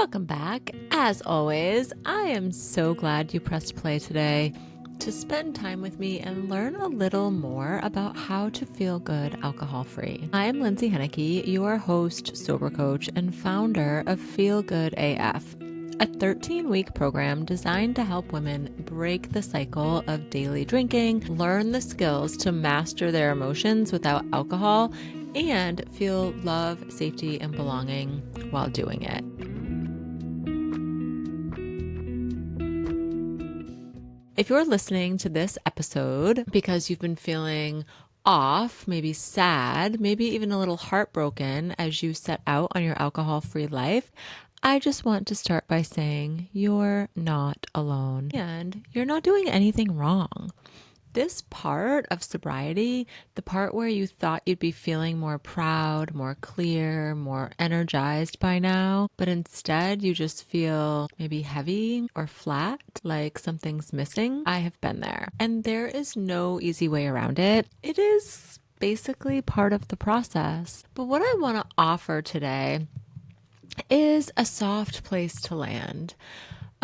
Welcome back. As always, I am so glad you pressed play today to spend time with me and learn a little more about how to feel good alcohol-free. I am Lindsay, your host, sober coach, and founder of Feel Good AF, a 13-week program designed to help women break the cycle of daily drinking, learn the skills to master their emotions without alcohol, and feel love, safety, and belonging while doing it. If you're listening to this episode because you've been feeling off, maybe sad, maybe even a little heartbroken as you set out on your alcohol-free life, I just want to start by saying you're not alone and you're not doing anything wrong. This part of sobriety, the part where you thought you'd be feeling more proud, more clear, more energized by now, but instead you just feel maybe heavy or flat, like something's missing, I have been there. And there is no easy way around it. It is basically part of the process. But what I want to offer today is a soft place to land.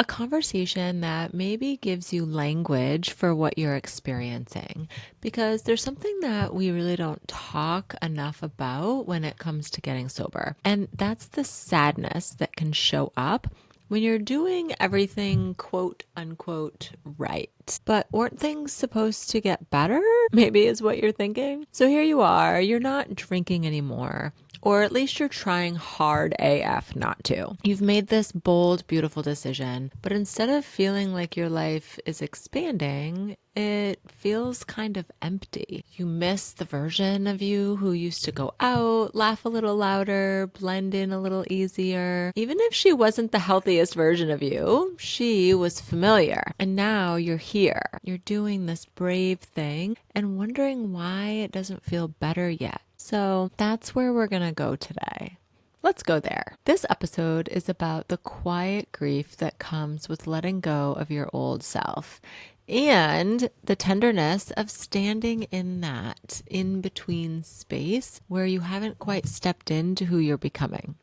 A conversation that maybe gives you language for what you're experiencing, because there's something that we really don't talk enough about when it comes to getting sober. And that's the sadness that can show up when you're doing everything quote unquote right. But weren't things supposed to get better? Maybe is what you're thinking. So here you are, you're not drinking anymore. Or at least you're trying hard AF not to. You've made this bold, beautiful decision, but instead of feeling like your life is expanding, it feels kind of empty. You miss the version of you who used to go out, laugh a little louder, blend in a little easier. Even if she wasn't the healthiest version of you, she was familiar. And now you're here. You're doing this brave thing and wondering why it doesn't feel better yet. So that's where we're going to go today. Let's go there. This episode is about the quiet grief that comes with letting go of your old self and the tenderness of standing in that in-between space where you haven't quite stepped into who you're becoming.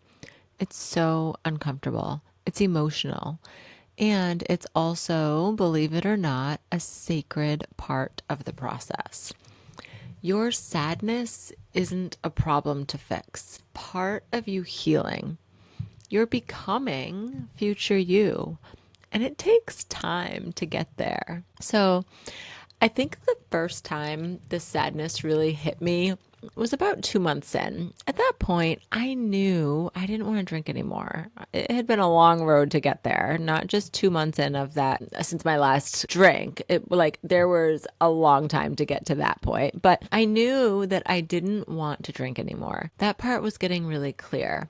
It's so uncomfortable. It's emotional. And it's also, believe it or not, a sacred part of the process. Your sadness isn't a problem to fix. Part of you healing. You're becoming future you. And it takes time to get there. So I think the first time the sadness really hit me was about 2 months in. At that point, I knew I didn't want to drink anymore. It had been a long road to get there, not just 2 months in of that since my last drink. There was a long time to get to that point, but I knew that I didn't want to drink anymore. That part was getting really clear.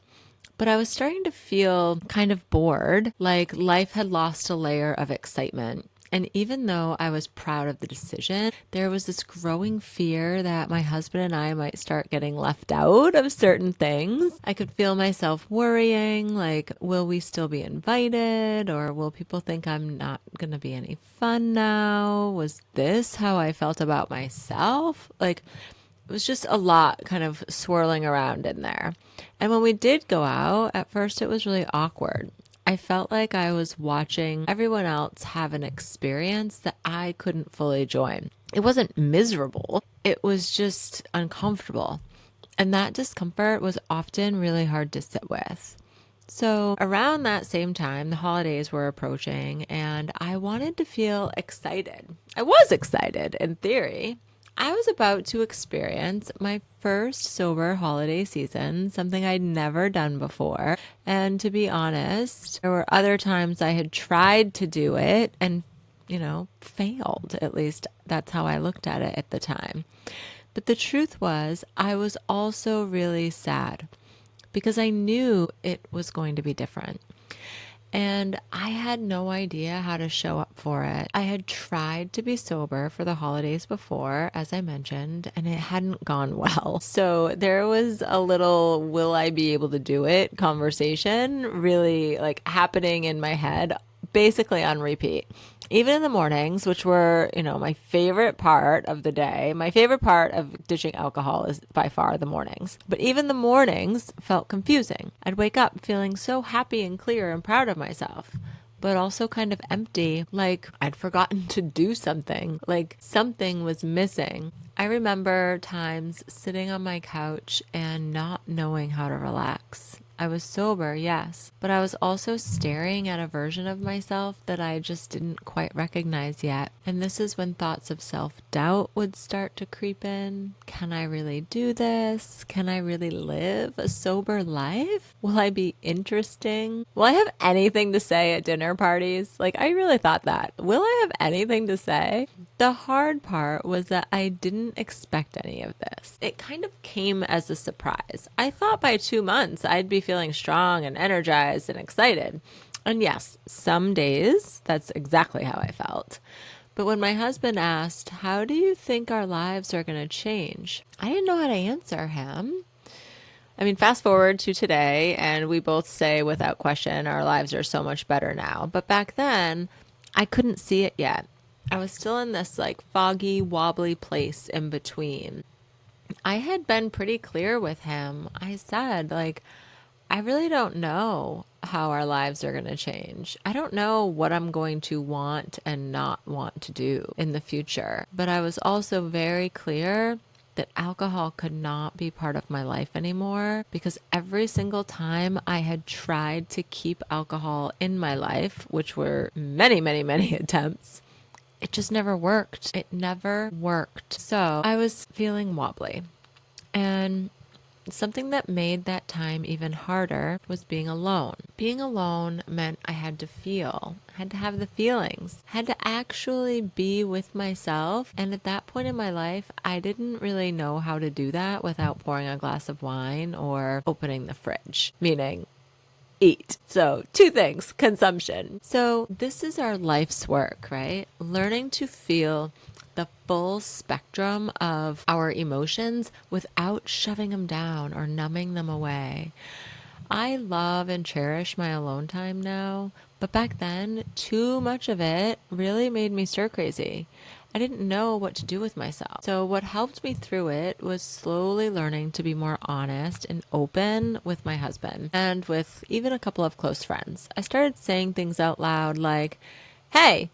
But I was starting to feel kind of bored, like life had lost a layer of excitement. And even though I was proud of the decision, there was this growing fear that my husband and I might start getting left out of certain things. I could feel myself worrying, like, will we still be invited? Or will people think I'm not going to be any fun now? Was this how I felt about myself? It was just a lot kind of swirling around in there. And when we did go out, at first it was really awkward. I felt like I was watching everyone else have an experience that I couldn't fully join. It wasn't miserable. It was just uncomfortable. And that discomfort was often really hard to sit with. So around that same time, the holidays were approaching and I wanted to feel excited. I was excited in theory. I was about to experience my first sober holiday season, something I'd never done before. And to be honest, there were other times I had tried to do it and, failed. At least that's how I looked at it at the time. But the truth was, I was also really sad because I knew it was going to be different. And I had no idea how to show up for it. I had tried to be sober for the holidays before, as I mentioned, and it hadn't gone well. So there was a little, will I be able to do it conversation really happening in my head basically on repeat. Even in the mornings, which were, my favorite part of the day, my favorite part of ditching alcohol is by far the mornings. But even the mornings felt confusing. I'd wake up feeling so happy and clear and proud of myself, but also kind of empty, like I'd forgotten to do something, like something was missing. I remember times sitting on my couch and not knowing how to relax. I was sober, yes, but I was also staring at a version of myself that I just didn't quite recognize yet. And this is when thoughts of self-doubt would start to creep in. Can I really do this? Can I really live a sober life? Will I be interesting? Will I have anything to say at dinner parties? Like, I really thought that. Will I have anything to say? The hard part was that I didn't expect any of this. It kind of came as a surprise. I thought by 2 months I'd be feeling strong and energized and excited. And yes, some days that's exactly how I felt. But when my husband asked, "How do you think our lives are going to change?" I didn't know how to answer him. I mean, fast forward to today, and we both say without question, our lives are so much better now. But back then, I couldn't see it yet. I was still in this like foggy, wobbly place in between. I had been pretty clear with him. I said, like, I really don't know how our lives are going to change. I don't know what I'm going to want and not want to do in the future. But I was also very clear that alcohol could not be part of my life anymore, because every single time I had tried to keep alcohol in my life, which were many, many, many attempts, it just never worked. It never worked. So I was feeling wobbly. And something that made that time even harder was being alone. Being alone meant I had to feel, had to have the feelings, had to actually be with myself. And at that point in my life, I didn't really know how to do that without pouring a glass of wine or opening the fridge, meaning eat. So 2 things, consumption. So this is our life's work, right? Learning to feel the full spectrum of our emotions without shoving them down or numbing them away. I love and cherish my alone time now, but back then, too much of it really made me stir crazy. I didn't know what to do with myself. So what helped me through it was slowly learning to be more honest and open with my husband and with even a couple of close friends. I started saying things out loud like, "Hey,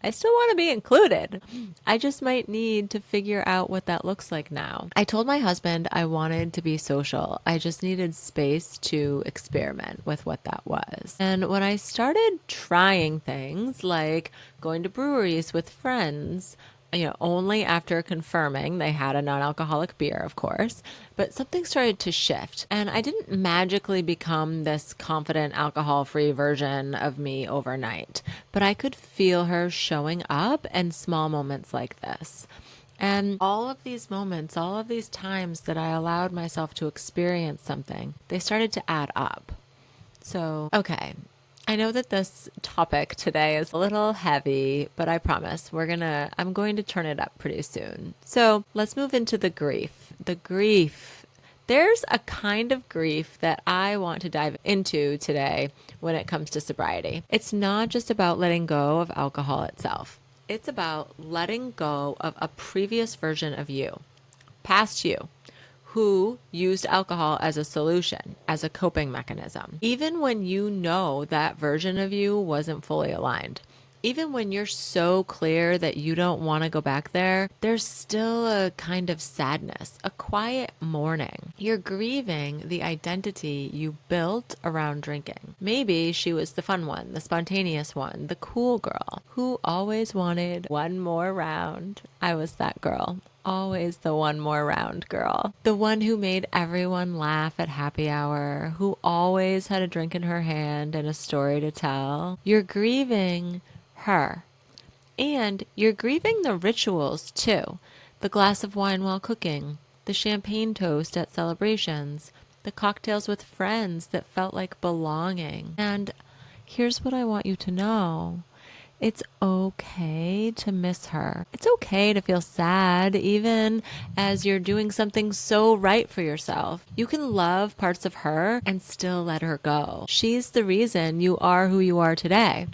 I still want to be included. I just might need to figure out what that looks like now." I told my husband I wanted to be social. I just needed space to experiment with what that was. And when I started trying things like going to breweries with friends, only after confirming they had a non-alcoholic beer, of course, but something started to shift. And I didn't magically become this confident alcohol-free version of me overnight, but I could feel her showing up in small moments like this. And all of these moments, all of these times that I allowed myself to experience something, they started to add up. So, okay. I know that this topic today is a little heavy, but I promise I'm going to turn it up pretty soon. So let's move into the grief. The grief. There's a kind of grief that I want to dive into today when it comes to sobriety. It's not just about letting go of alcohol itself. It's about letting go of a previous version of you, past you, who used alcohol as a solution, as a coping mechanism. Even when you know that version of you wasn't fully aligned, even when you're so clear that you don't want to go back there, there's still a kind of sadness, a quiet mourning. You're grieving the identity you built around drinking. Maybe she was the fun one, the spontaneous one, the cool girl who always wanted one more round. I was that girl. Always the one more round girl. The one who made everyone laugh at happy hour, who always had a drink in her hand and a story to tell. You're grieving her. And you're grieving the rituals too. The glass of wine while cooking, the champagne toast at celebrations, the cocktails with friends that felt like belonging. And here's what I want you to know. It's okay to miss her. It's okay to feel sad, even as you're doing something so right for yourself. You can love parts of her and still let her go. She's the reason you are who you are today.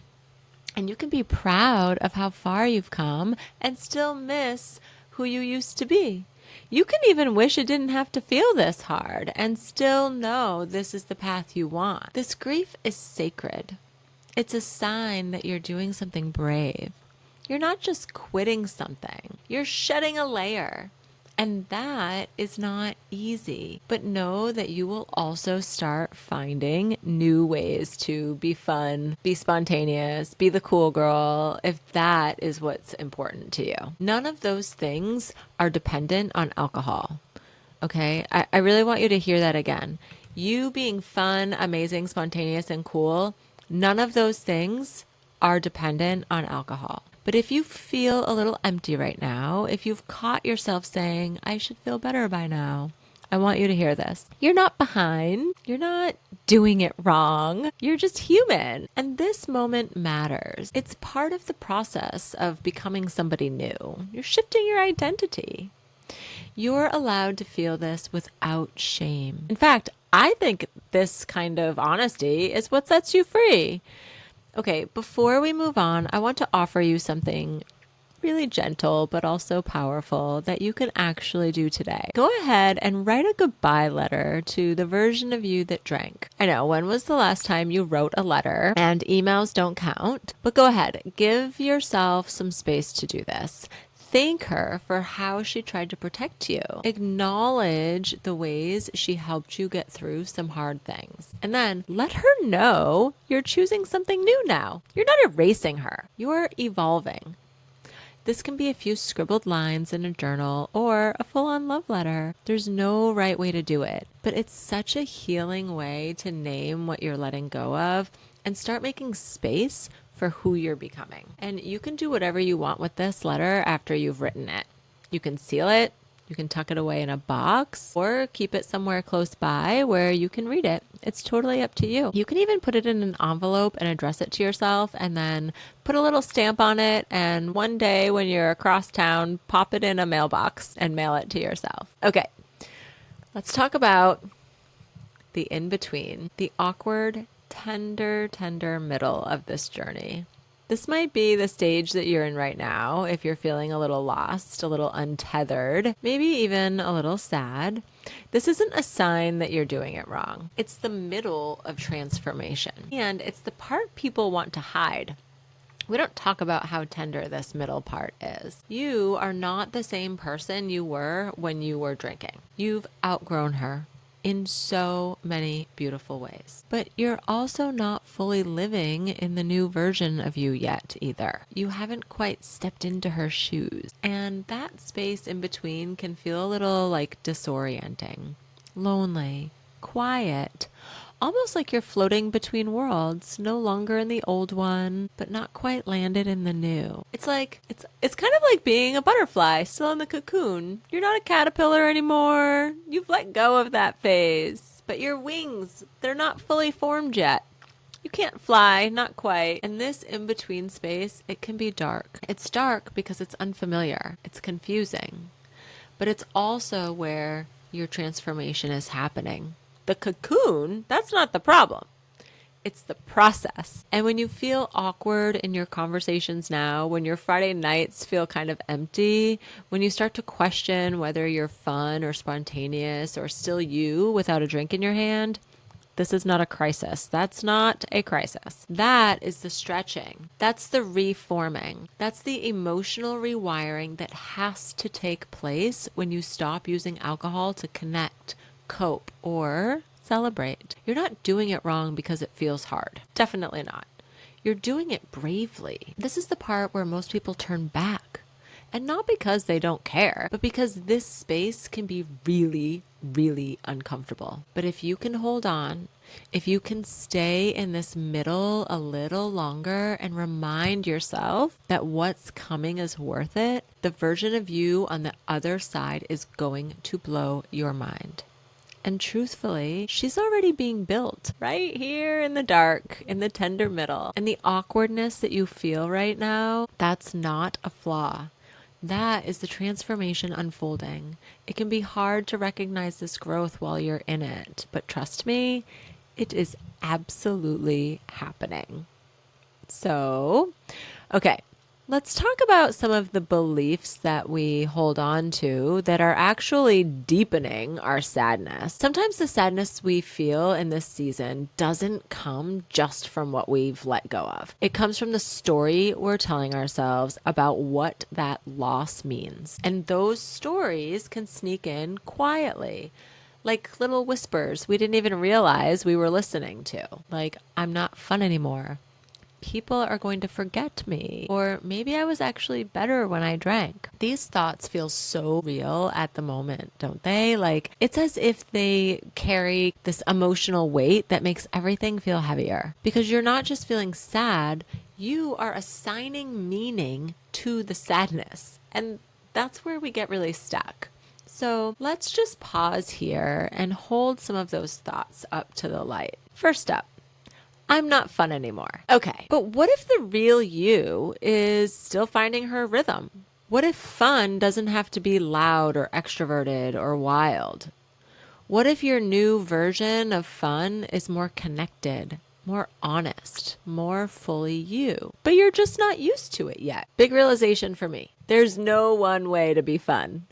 And you can be proud of how far you've come and still miss who you used to be. You can even wish it didn't have to feel this hard and still know this is the path you want. This grief is sacred. It's a sign that you're doing something brave. You're not just quitting something, you're shedding a layer. And that is not easy. But know that you will also start finding new ways to be fun, be spontaneous, be the cool girl, if that is what's important to you. None of those things are dependent on alcohol. Okay? I really want you to hear that again. You being fun, amazing, spontaneous, and cool, none of those things are dependent on alcohol. But if you feel a little empty right now, if you've caught yourself saying, I should feel better by now, I want you to hear this. You're not behind. You're not doing it wrong. You're just human. And this moment matters. It's part of the process of becoming somebody new. You're shifting your identity. You're allowed to feel this without shame. In fact, I think this kind of honesty is what sets you free. Okay, before we move on, I want to offer you something really gentle but also powerful that you can actually do today. Go ahead and write a goodbye letter to the version of you that drank. I know, when was the last time you wrote a letter? And emails don't count, but go ahead, give yourself some space to do this. Thank her for how she tried to protect you. Acknowledge the ways she helped you get through some hard things. And then let her know you're choosing something new now. You're not erasing her. You're evolving. This can be a few scribbled lines in a journal or a full-on love letter. There's no right way to do it, but it's such a healing way to name what you're letting go of and start making space for who you're becoming. And you can do whatever you want with this letter after you've written it. You can seal it, you can tuck it away in a box, or keep it somewhere close by where you can read it. It's totally up to you. You can even put it in an envelope and address it to yourself and then put a little stamp on it, and one day when you're across town, pop it in a mailbox and mail it to yourself. Okay, let's talk about the in-between, the awkward, tender middle of this journey. This might be the stage that you're in right now if you're feeling a little lost, a little untethered, maybe even a little sad. This isn't a sign that you're doing it wrong. It's the middle of transformation, and it's the part people want to hide. We don't talk about how tender this middle part is. You are not the same person you were when you were drinking. You've outgrown her in so many beautiful ways. But you're also not fully living in the new version of you yet either. You haven't quite stepped into her shoes. And that space in between can feel a little like disorienting, lonely, quiet, almost like you're floating between worlds, no longer in the old one, but not quite landed in the new. It's like, it's kind of like being a butterfly still in the cocoon. You're not a caterpillar anymore. You've let go of that phase, but your wings, they're not fully formed yet. You can't fly, not quite. And this in-between space, it can be dark. It's dark because it's unfamiliar. It's confusing. But it's also where your transformation is happening. The cocoon, that's not the problem. It's the process. And when you feel awkward in your conversations now, when your Friday nights feel kind of empty, when you start to question whether you're fun or spontaneous or still you without a drink in your hand, this is not a crisis. That's not a crisis. That is the stretching. That's the reforming. That's the emotional rewiring that has to take place when you stop using alcohol to connect, cope, or celebrate. You're not doing it wrong because it feels hard. Definitely not. You're doing it bravely. This is the part where most people turn back. And not because they don't care, but because this space can be really, really uncomfortable. But if you can hold on, if you can stay in this middle a little longer and remind yourself that what's coming is worth it, the version of you on the other side is going to blow your mind. And truthfully, she's already being built right here in the dark, in the tender middle. And the awkwardness that you feel right now, that's not a flaw. That is the transformation unfolding. It can be hard to recognize this growth while you're in it, but trust me, it is absolutely happening. So, okay, let's talk about some of the beliefs that we hold on to that are actually deepening our sadness. Sometimes the sadness we feel in this season doesn't come just from what we've let go of. It comes from the story we're telling ourselves about what that loss means. And those stories can sneak in quietly, like little whispers we didn't even realize we were listening to. Like, I'm not fun anymore. People are going to forget me. Or maybe I was actually better when I drank. These thoughts feel so real at the moment, don't they? Like, it's as if they carry this emotional weight that makes everything feel heavier. Because you're not just feeling sad, you are assigning meaning to the sadness. And that's where we get really stuck. So let's just pause here and hold some of those thoughts up to the light. First up, I'm not fun anymore. Okay, but what if the real you is still finding her rhythm? What if fun doesn't have to be loud or extroverted or wild? What if your new version of fun is more connected, more honest, more fully you, but you're just not used to it yet? Big realization for me. There's no one way to be fun.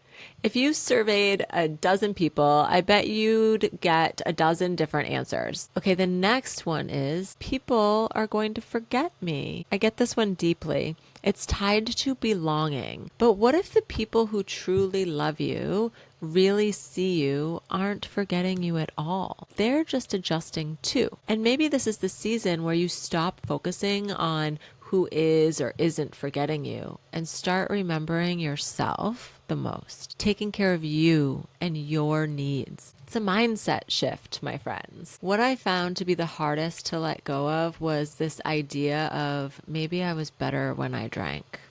If you surveyed a dozen people, I bet you'd get a dozen different answers. Okay, the next one is people are going to forget me. I get this one deeply. It's tied to belonging. But what if the people who truly love you, really see you, aren't forgetting you at all? They're just adjusting too. And maybe this is the season where you stop focusing on who is or isn't forgetting you and start remembering yourself the most, taking care of you and your needs. It's a mindset shift, my friends. What I found to be the hardest to let go of was this idea of maybe I was better when I drank.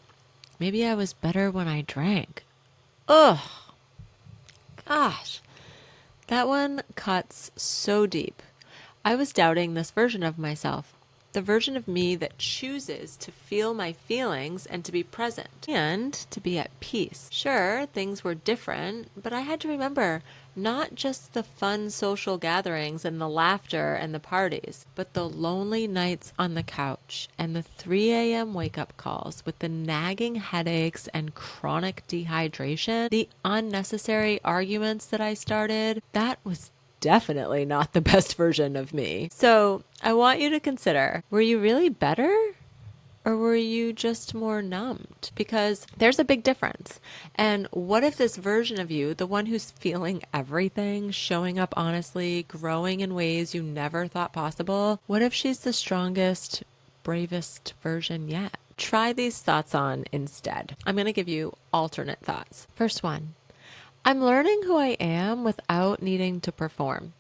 Maybe I was better when I drank. Ugh, gosh, that one cuts so deep. I was doubting this version of myself. The version of me that chooses to feel my feelings and to be present and to be at peace. Sure, things were different, but I had to remember not just the fun social gatherings and the laughter and the parties, but the lonely nights on the couch and the 3 a.m. wake-up calls with the nagging headaches and chronic dehydration, the unnecessary arguments that I started. That was definitely not the best version of me. So I want you to consider, were you really better? Or were you just more numbed? Because there's a big difference. And what if this version of you, the one who's feeling everything, showing up honestly, growing in ways you never thought possible, what if she's the strongest, bravest version yet? Try these thoughts on instead. I'm going to give you alternate thoughts. First one, I'm learning who I am without needing to perform.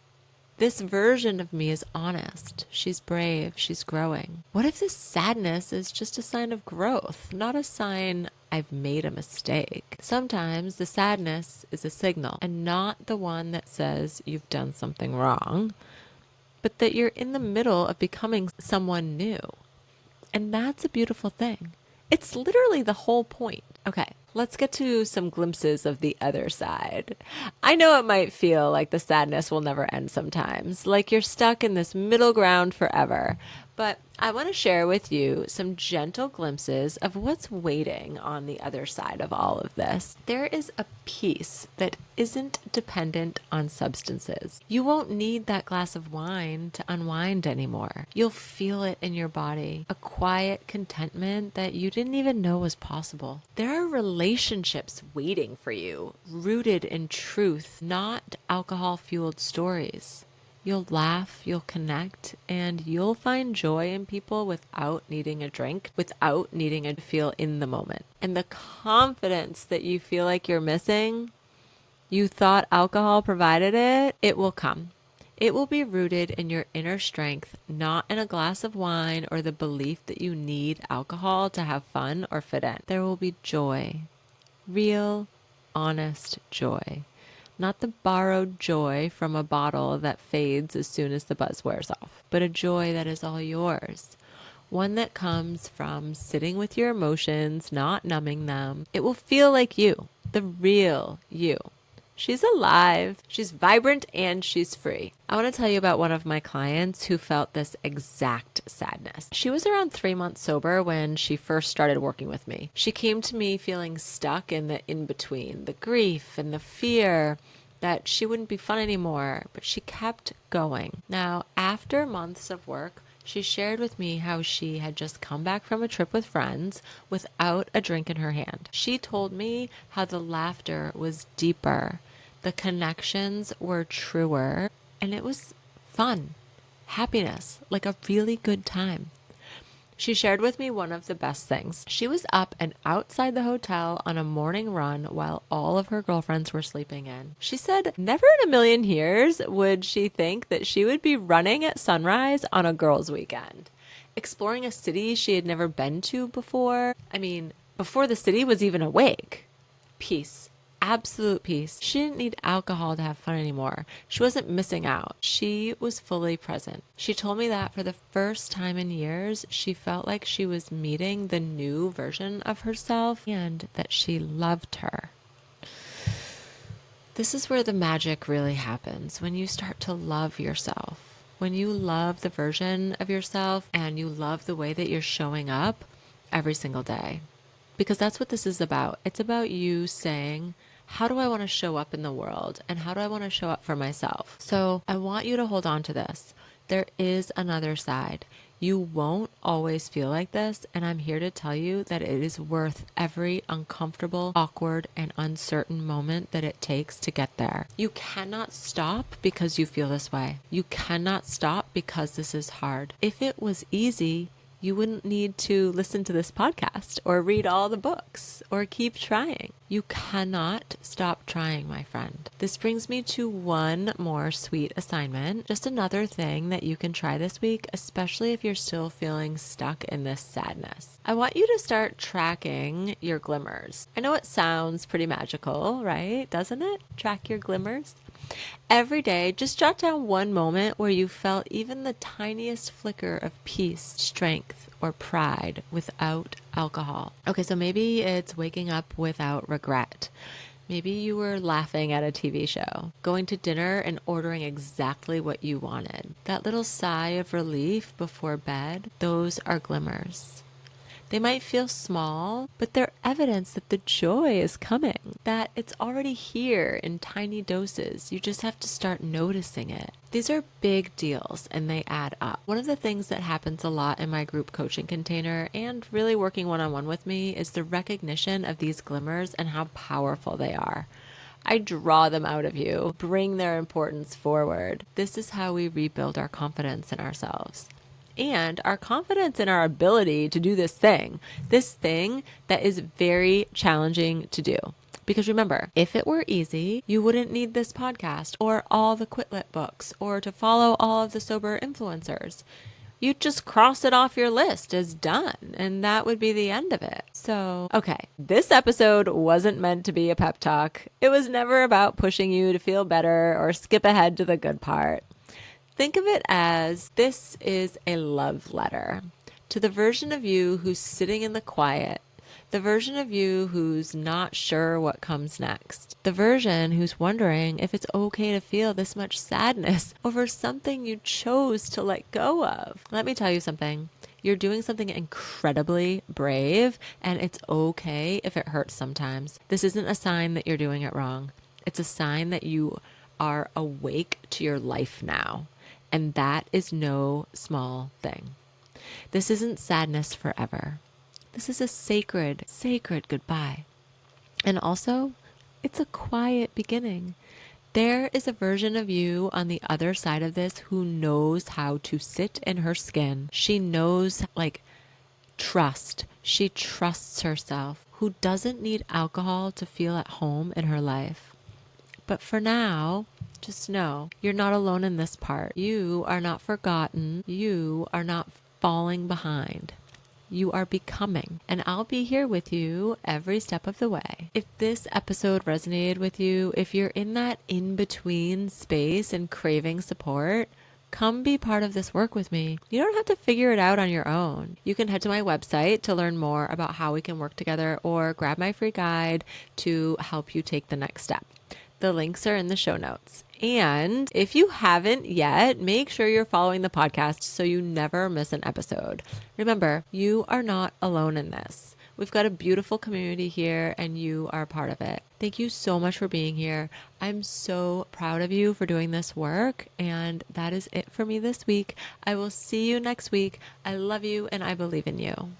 This version of me is honest. She's brave. She's growing. What if this sadness is just a sign of growth, not a sign I've made a mistake? Sometimes the sadness is a signal and not the one that says you've done something wrong, but that you're in the middle of becoming someone new. And that's a beautiful thing. It's literally the whole point. Okay, let's get to some glimpses of the other side. I know it might feel like the sadness will never end sometimes, like you're stuck in this middle ground forever. But I want to share with you some gentle glimpses of what's waiting on the other side of all of this. There is a peace that isn't dependent on substances. You won't need that glass of wine to unwind anymore. You'll feel it in your body, a quiet contentment that you didn't even know was possible. There are relationships waiting for you, rooted in truth, not alcohol-fueled stories. You'll laugh, you'll connect, and you'll find joy in people without needing a drink, without needing to feel in the moment. And the confidence that you feel like you're missing, you thought alcohol provided it, it will come. It will be rooted in your inner strength, not in a glass of wine or the belief that you need alcohol to have fun or fit in. There will be joy, real, honest joy. Not the borrowed joy from a bottle that fades as soon as the buzz wears off, but a joy that is all yours. One that comes from sitting with your emotions, not numbing them. It will feel like you, the real you, She's alive, she's vibrant, and she's free. I want to tell you about one of my clients who felt this exact sadness. She was around 3 months sober when she first started working with me. She came to me feeling stuck in the in-between, the grief and the fear that she wouldn't be fun anymore, but she kept going. Now, after months of work, she shared with me how she had just come back from a trip with friends without a drink in her hand. She told me how the laughter was deeper, the connections were truer, and it was fun, happiness, like a really good time. She shared with me one of the best things. She was up and outside the hotel on a morning run while all of her girlfriends were sleeping in. She said never in a million years would she think that she would be running at sunrise on a girls' weekend, exploring a city she had never been to before. I mean, before the city was even awake. Peace. Absolute peace. She didn't need alcohol to have fun anymore. She wasn't missing out. She was fully present. She told me that for the first time in years, she felt like she was meeting the new version of herself and that she loved her. This is where the magic really happens, when you start to love yourself. When you love the version of yourself and you love the way that you're showing up every single day. Because that's what this is about. It's about you saying, how do I want to show up in the world? And how do I want to show up for myself? So I want you to hold on to this. There is another side. You won't always feel like this. And I'm here to tell you that it is worth every uncomfortable, awkward, and uncertain moment that it takes to get there. You cannot stop because you feel this way. You cannot stop because this is hard. If it was easy, you wouldn't need to listen to this podcast or read all the books or keep trying. You cannot stop trying, my friend. This brings me to one more sweet assignment, just another thing that you can try this week, especially if you're still feeling stuck in this sadness. I want you to start tracking your glimmers. I know it sounds pretty magical, right? Doesn't it? Track your glimmers. Every day, just jot down one moment where you felt even the tiniest flicker of peace, strength, or pride without alcohol. Okay, so maybe it's waking up without regret. Maybe you were laughing at a TV show, going to dinner and ordering exactly what you wanted. That little sigh of relief before bed, those are glimmers. They might feel small, but they're evidence that the joy is coming, that it's already here in tiny doses. You just have to start noticing it. These are big deals and they add up. One of the things that happens a lot in my group coaching container and really working one-on-one with me is the recognition of these glimmers and how powerful they are. I draw them out of you, bring their importance forward. This is how we rebuild our confidence in ourselves. And our confidence in our ability to do this thing that is very challenging to do. Because remember, if it were easy, you wouldn't need this podcast or all the Quitlet books or to follow all of the sober influencers. You'd just cross it off your list as done, and that would be the end of it. So, okay, this episode wasn't meant to be a pep talk. It was never about pushing you to feel better or skip ahead to the good part. Think of it as this is a love letter to the version of you who's sitting in the quiet, the version of you who's not sure what comes next, the version who's wondering if it's okay to feel this much sadness over something you chose to let go of. Let me tell you something. You're doing something incredibly brave, and it's okay if it hurts sometimes. This isn't a sign that you're doing it wrong. It's a sign that you are awake to your life now. And that is no small thing. This isn't sadness forever. This is a sacred, sacred goodbye. And also, it's a quiet beginning. There is a version of you on the other side of this who knows how to sit in her skin. She knows, trust. She trusts herself, who doesn't need alcohol to feel at home in her life. But for now, just know you're not alone in this part. You are not forgotten. You are not falling behind. You are becoming, and I'll be here with you every step of the way. If this episode resonated with you, if you're in that in-between space and craving support, come be part of this work with me. You don't have to figure it out on your own. You can head to my website to learn more about how we can work together or grab my free guide to help you take the next step. The links are in the show notes. And if you haven't yet, make sure you're following the podcast so you never miss an episode. Remember, you are not alone in this. We've got a beautiful community here and you are a part of it. Thank you so much for being here. I'm so proud of you for doing this work. And that is it for me this week. I will see you next week. I love you and I believe in you.